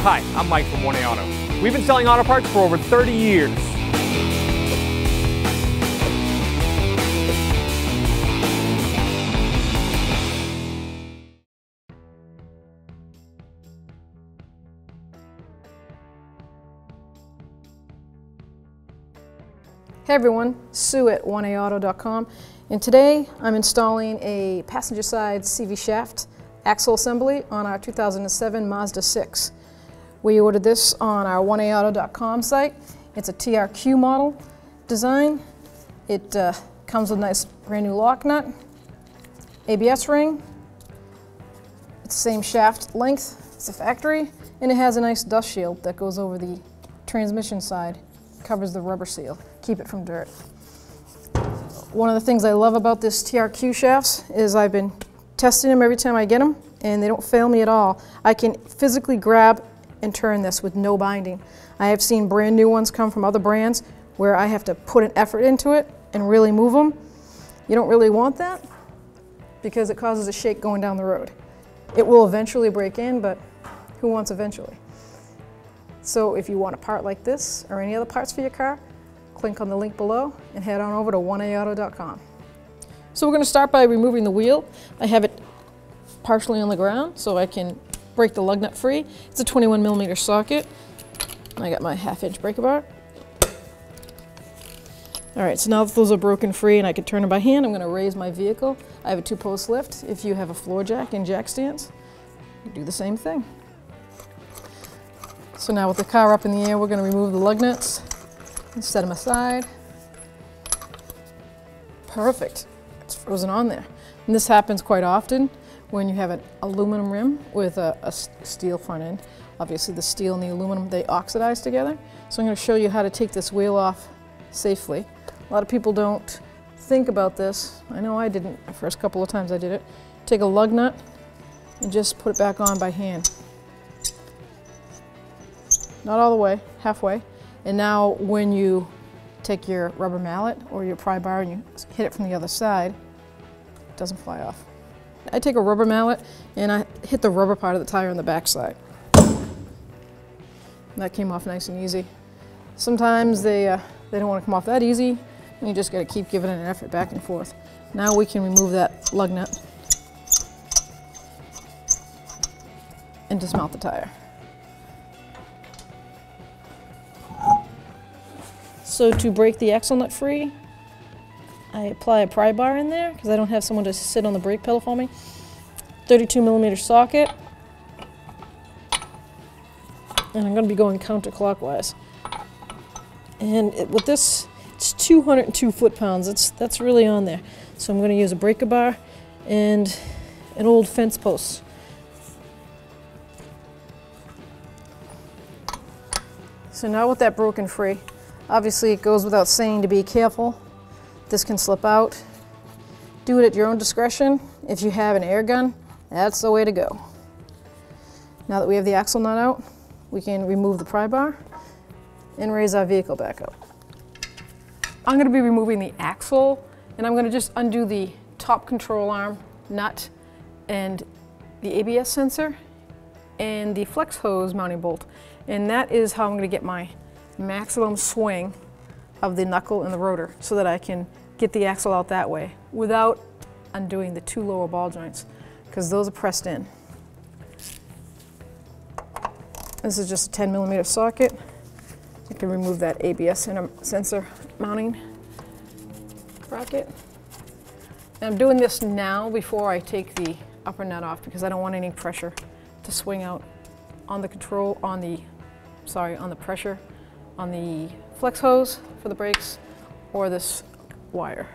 Hi, I'm Mike from 1A Auto. We've been selling auto parts for over 30 years. Hey everyone, Sue at 1AAuto.com, and today I'm installing a passenger side CV shaft axle assembly on our 2007 Mazda 6. We ordered this on our 1AAuto.com site. It's a TRQ model design. It comes with a nice brand new lock nut, ABS ring. It's the same shaft length as the factory, and it has a nice dust shield that goes over the transmission side, covers the rubber seal, keep it from dirt. One of the things I love about this TRQ shafts is I've been testing them every time I get them, and they don't fail me at all. I can physically grab and turn this with no binding. I have seen brand new ones come from other brands where I have to put an effort into it and really move them. You don't really want that because it causes a shake going down the road. It will eventually break in, but who wants eventually? So if you want a part like this or any other parts for your car, click on the link below and head on over to 1AAuto.com. So we're going to start by removing the wheel. I have it partially on the ground so I can break the lug nut free. It's a 21mm socket. I got my 1/2-inch breaker bar. Alright, so now that those are broken free and I can turn them by hand, I'm going to raise my vehicle. I have a 2-post lift. If you have a floor jack and jack stands, you do the same thing. So now with the car up in the air, we're going to remove the lug nuts and set them aside. Perfect. It's frozen on there. And this happens quite often when you have an aluminum rim with a steel front end. Obviously the steel and the aluminum, they oxidize together. So I'm going to show you how to take this wheel off safely. A lot of people don't think about this. I know I didn't the first couple of times I did it. Take a lug nut and just put it back on by hand. Not all the way, halfway. And now when you take your rubber mallet or your pry bar and you hit it from the other side, it doesn't fly off. I take a rubber mallet and I hit the rubber part of the tire on the back side. That came off nice and easy. Sometimes they don't want to come off that easy, and you just got to keep giving it an effort back and forth. Now we can remove that lug nut and dismount the tire. So to break the axle nut free, I apply a pry bar in there because I don't have someone to sit on the brake pedal for me. 32mm socket. And I'm going to be going counterclockwise. And with this, it's 202 foot-pounds. That's really on there. So I'm going to use a breaker bar and an old fence post. So now with that broken free, obviously it goes without saying to be careful. This can slip out. Do it at your own discretion. If you have an air gun, that's the way to go. Now that we have the axle nut out, we can remove the pry bar and raise our vehicle back up. I'm going to be removing the axle, and I'm going to just undo the top control arm nut and the ABS sensor and the flex hose mounting bolt. And that is how I'm going to get my maximum swing of the knuckle and the rotor so that I can get the axle out that way without undoing the 2 lower ball joints, because those are pressed in. This is just a 10mm socket. You can remove that ABS sensor mounting bracket. And I'm doing this now before I take the upper nut off because I don't want any pressure to swing out on the control, on the pressure on the flex hose for the brakes or this wire.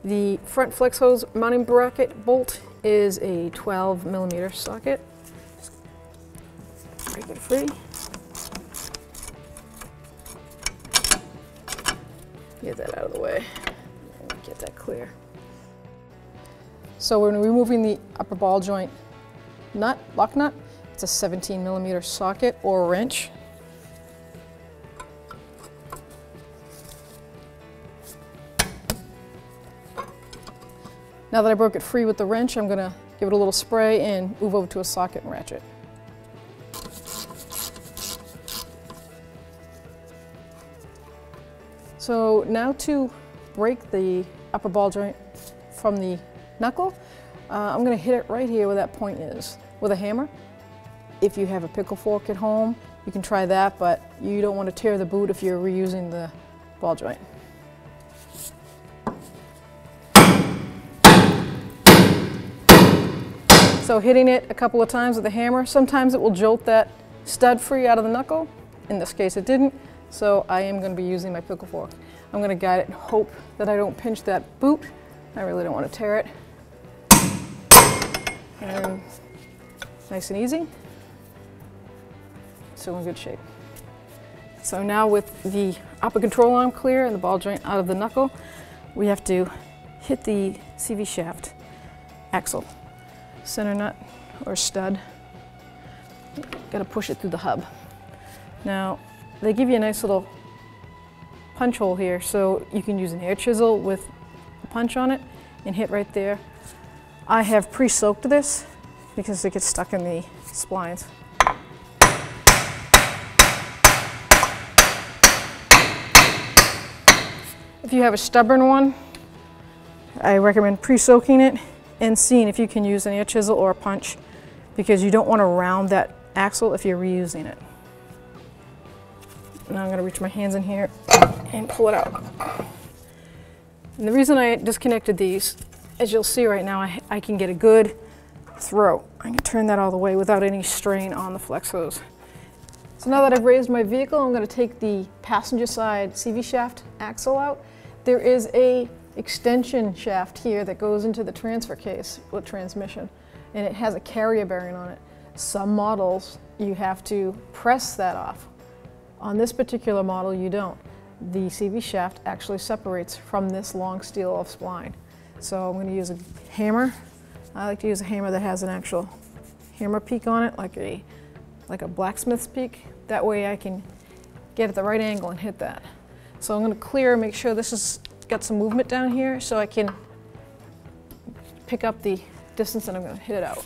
The front flex hose mounting bracket bolt is a 12mm socket. Break it free. Get that out of the way. Get that clear. So we're removing the upper ball joint nut, lock nut. It's a 17mm socket or wrench. Now that I broke it free with the wrench, I'm going to give it a little spray and move over to a socket and ratchet. So now to break the upper ball joint from the knuckle, I'm going to hit it right here where that point is with a hammer. If you have a pickle fork at home, you can try that, but you don't want to tear the boot if you're reusing the ball joint. So hitting it a couple of times with a hammer, sometimes it will jolt that stud free out of the knuckle. In this case it didn't, so I am going to be using my pickle fork. I'm going to guide it and hope that I don't pinch that boot. I really don't want to tear it. And nice and easy. Still in good shape. So now with the upper control arm clear and the ball joint out of the knuckle, we have to hit the CV shaft axle. Center nut or stud. Got to push it through the hub. Now they give you a nice little punch hole here, so you can use an air chisel with a punch on it and hit right there. I have pre-soaked this because it gets stuck in the splines. If you have a stubborn one, I recommend pre-soaking it and seeing if you can use an air chisel or a punch, because you don't want to round that axle if you're reusing it. Now I'm going to reach my hands in here and pull it out. And the reason I disconnected these, as you'll see right now, I can get a good throw. I can turn that all the way without any strain on the flex hose. So now that I've raised my vehicle, I'm going to take the passenger side CV shaft axle out. There is a extension shaft here that goes into the transfer case with transmission, and it has a carrier bearing on it. Some models you have to press that off. On this particular model you don't. The CV shaft actually separates from this long steel of spline. So I'm going to use a hammer. I like to use a hammer that has an actual hammer peak on it, like a blacksmith's peak. That way I can get at the right angle and hit that. So I'm going to clear, make sure this has got some movement down here so I can pick up the distance, and I'm going to hit it out.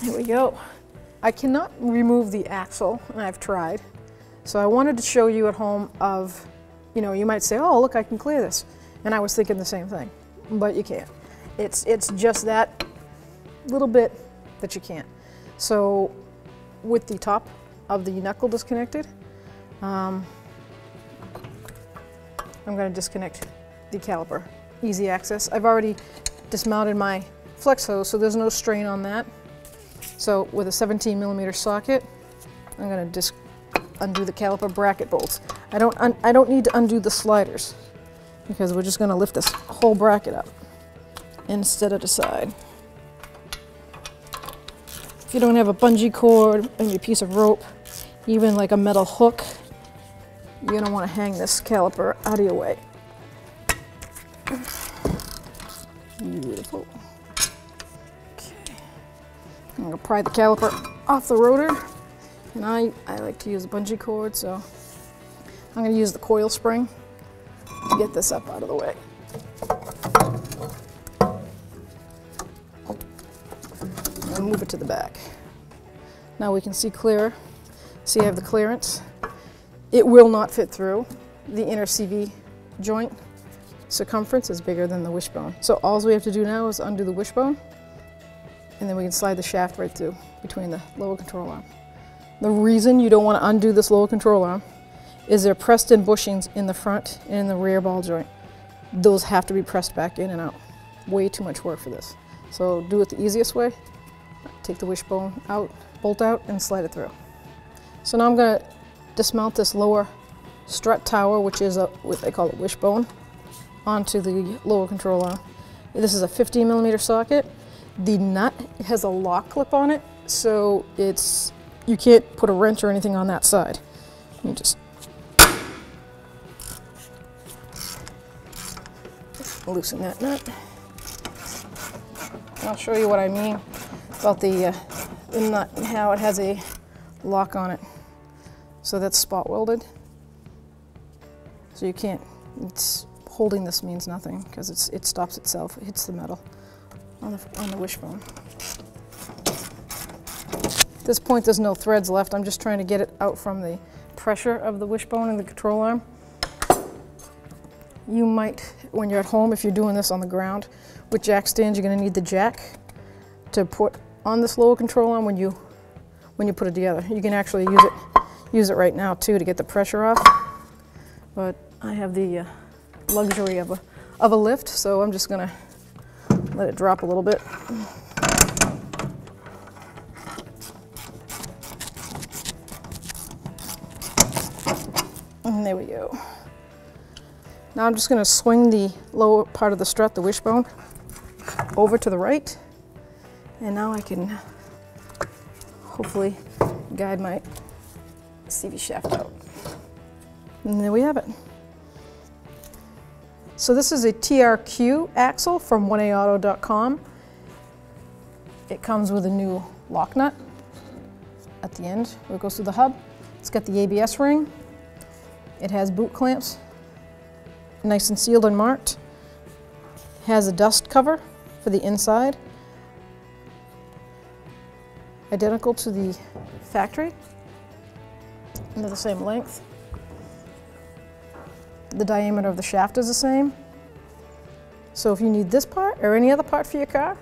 Here we go. I cannot remove the axle, and I've tried. So I wanted to show you at home of, you might say, oh, look, I can clear this. And I was thinking the same thing, but you can't. It's just that little bit that you can't. So with the top of the knuckle disconnected, I'm going to disconnect the caliper. Easy access. I've already dismounted my flex hose, so there's no strain on that. So with a 17mm socket, I'm going to undo the caliper bracket bolts. I don't need to undo the sliders, because we're just going to lift this whole bracket up instead of the side. If you don't have a bungee cord, maybe a piece of rope, even like a metal hook, you're going to want to hang this caliper out of your way. Beautiful. Okay. I'm going to pry the caliper off the rotor, and I like to use a bungee cord, so I'm going to use the coil spring to get this up out of the way. And move it to the back. Now we can see clearer. See, I have the clearance. It will not fit through. The inner CV joint circumference is bigger than the wishbone. So all we have to do now is undo the wishbone, and then we can slide the shaft right through between the lower control arm. The reason you don't want to undo this lower control arm is there pressed in bushings in the front and in the rear ball joint. Those have to be pressed back in and out. Way too much work for this. So do it the easiest way. Take the wishbone out, bolt out, and slide it through. So now I'm going to dismount this lower strut tower, which is what they call a wishbone, onto the lower control arm. This is a 15mm socket. The nut has a lock clip on it, so you can't put a wrench or anything on that side. You just loosen that nut. I'll show you what I mean about the nut and how it has a lock on it. So that's spot welded. So you can't, holding this means nothing because it stops itself. It hits the metal on the wishbone. At this point there's no threads left. I'm just trying to get it out from the pressure of the wishbone and the control arm. You might, when you're at home, if you're doing this on the ground with jack stands, you're going to need the jack to put on this lower control arm when you put it together. You can actually use it right now too to get the pressure off. But I have the luxury of a lift, so I'm just going to let it drop a little bit. And there we go. Now I'm just going to swing the lower part of the strut, the wishbone, over to the right. And now I can hopefully guide my CV shaft out. And there we have it. So this is a TRQ axle from 1AAuto.com. It comes with a new lock nut at the end where it goes through the hub. It's got the ABS ring. It has boot clamps, nice and sealed and marked. It has a dust cover for the inside, identical to the factory, and they're the same length. The diameter of the shaft is the same. So if you need this part or any other part for your car,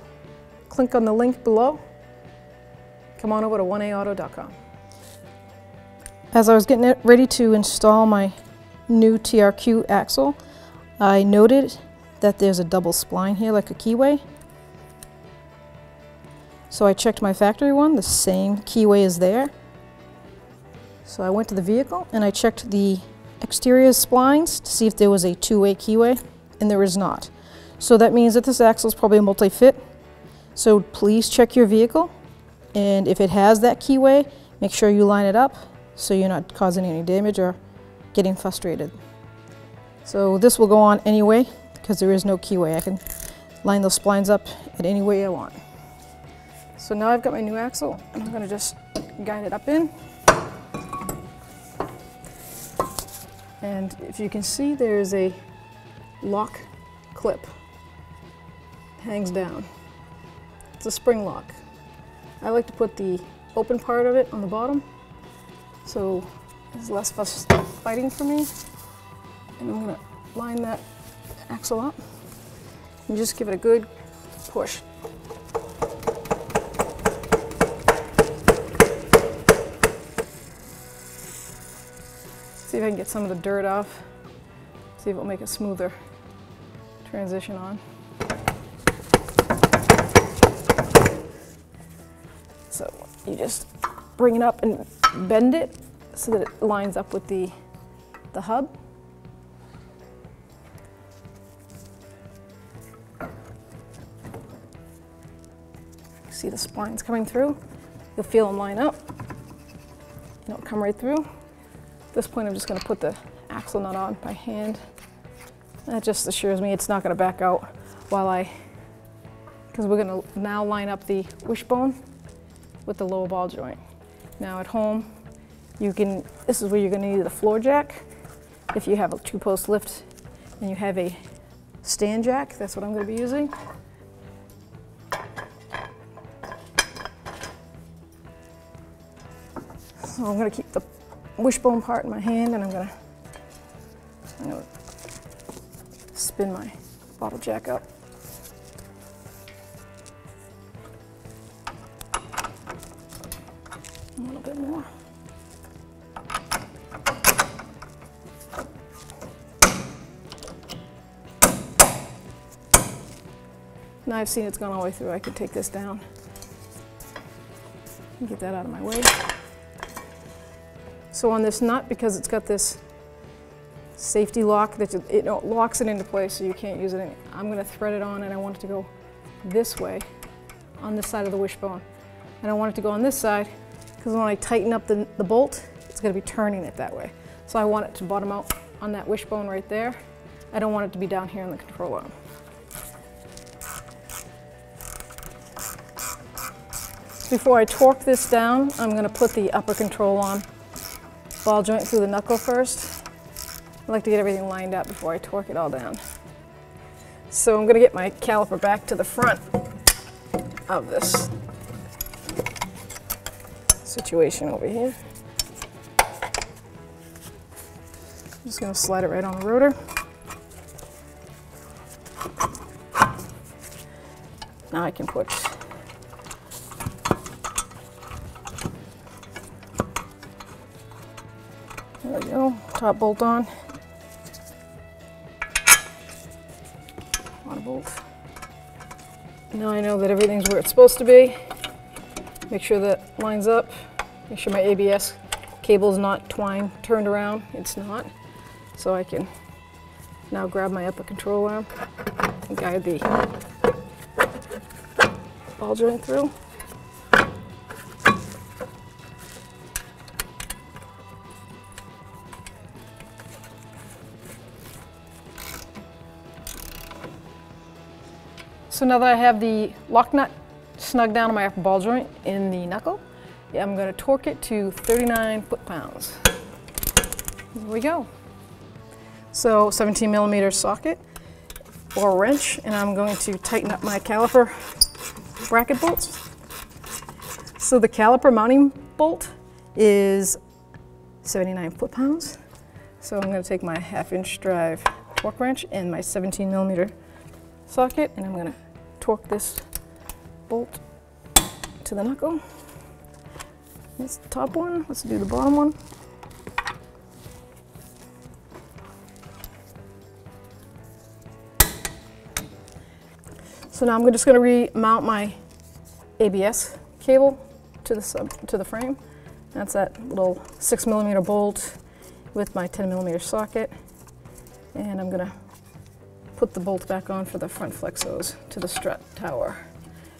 click on the link below. Come on over to 1AAuto.com. As I was getting ready to install my new TRQ axle, I noted that there's a double spline here like a keyway. So I checked my factory one, the same keyway is there. So I went to the vehicle and I checked the exterior splines to see if there was a two-way keyway, and there is not. So that means that this axle is probably a multi-fit. So please check your vehicle, and if it has that keyway, make sure you line it up so you're not causing any damage or getting frustrated. So this will go on anyway because there is no keyway. I can line those splines up at any way I want. So now I've got my new axle, and I'm going to just guide it up in. And if you can see, there's a lock clip. It hangs down. It's a spring lock. I like to put the open part of it on the bottom, so there's less fuss fighting for me. And I'm going to line that axle up and just give it a good push. See if I can get some of the dirt off. See if it'll make a smoother transition on. So you just bring it up and bend it so that it lines up with the hub. See the splines coming through? You'll feel them line up. It'll come right through. At this point, I'm just going to put the axle nut on by hand. That just assures me it's not going to back out because we're going to now line up the wishbone with the lower ball joint. Now at home, this is where you're going to need the floor jack. If you have a two-post lift and you have a stand jack, that's what I'm going to be using. So I'm going to keep the wishbone part in my hand, and I'm going to spin my bottle jack up. A little bit more. Now I've seen it's gone all the way through. I could take this down and get that out of my way. So on this nut, because it's got this safety lock, it locks it into place so you can't use it. I'm going to thread it on, and I want it to go this way on this side of the wishbone. And I want it to go on this side because when I tighten up the bolt, it's going to be turning it that way. So I want it to bottom out on that wishbone right there. I don't want it to be down here in the control arm. Before I torque this down, I'm going to put the upper control arm ball joint through the knuckle first. I like to get everything lined up before I torque it all down. So I'm going to get my caliper back to the front of this. situation over here. I'm just going to slide it right on the rotor. Now I can put there we go, top bolt on. Bottom bolt. Now I know that everything's where it's supposed to be. Make sure that lines up. Make sure my ABS cable is not turned around. It's not. So I can now grab my upper control arm and guide the ball joint through. So now that I have the lock nut snug down on my upper ball joint in the knuckle, I'm going to torque it to 39 foot-pounds. Here we go. So 17mm socket or wrench, and I'm going to tighten up my caliper bracket bolts. So the caliper mounting bolt is 79 foot-pounds. So I'm going to take my 1/2-inch drive torque wrench and my 17mm socket, and I'm going to torque this bolt to the knuckle. That's the top one. Let's do the bottom one. So now I'm just going to remount my ABS cable to the frame. That's that little 6mm bolt with my 10mm socket, and I'm going to put the bolt back on for the front flexos to the strut tower.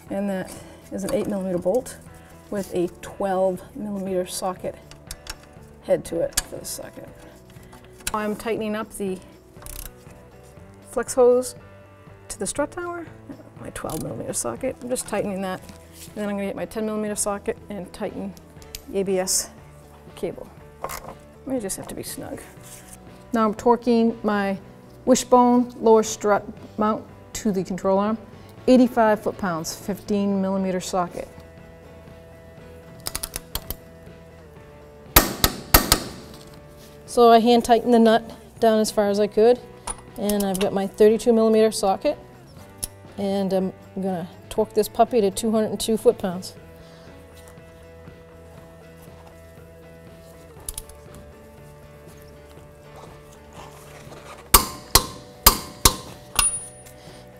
And that is an 8mm bolt with a 12mm socket head to it for the socket. I'm tightening up the flex hose to the strut tower, my 12mm socket. I'm just tightening that. Then I'm going to get my 10mm socket and tighten the ABS cable. They just have to be snug. Now I'm torquing my wishbone lower strut mount to the control arm. 85 foot-pounds, 15mm socket. So I hand tightened the nut down as far as I could, and I've got my 32mm socket, and I'm gonna torque this puppy to 202 foot-pounds.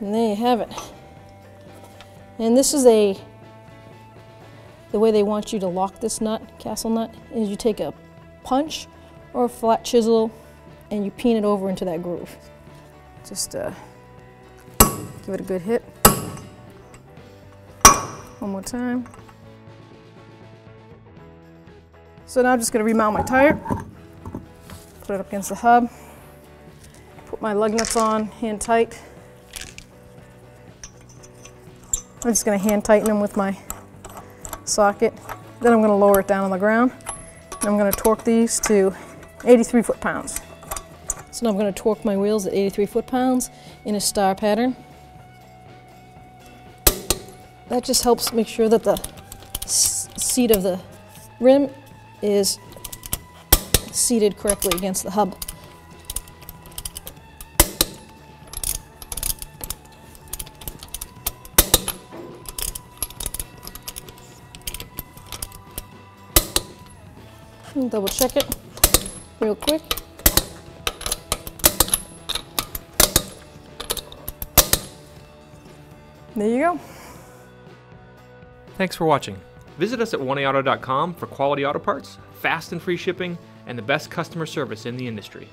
And there you have it. And this is the way they want you to lock this nut, castle nut, is you take a punch or a flat chisel and you peen it over into that groove. Just give it a good hit. One more time. So now I'm just going to remount my tire, put it up against the hub, put my lug nuts on, hand tight. I'm just going to hand tighten them with my socket. Then I'm going to lower it down on the ground. And I'm going to torque these to 83 foot-pounds. So now I'm going to torque my wheels at 83 foot-pounds in a star pattern. That just helps make sure that the seat of the rim is seated correctly against the hub. Double check it real quick. There you go. Thanks for watching. Visit us at oneauto.com for quality auto parts, fast and free shipping, and the best customer service in the industry.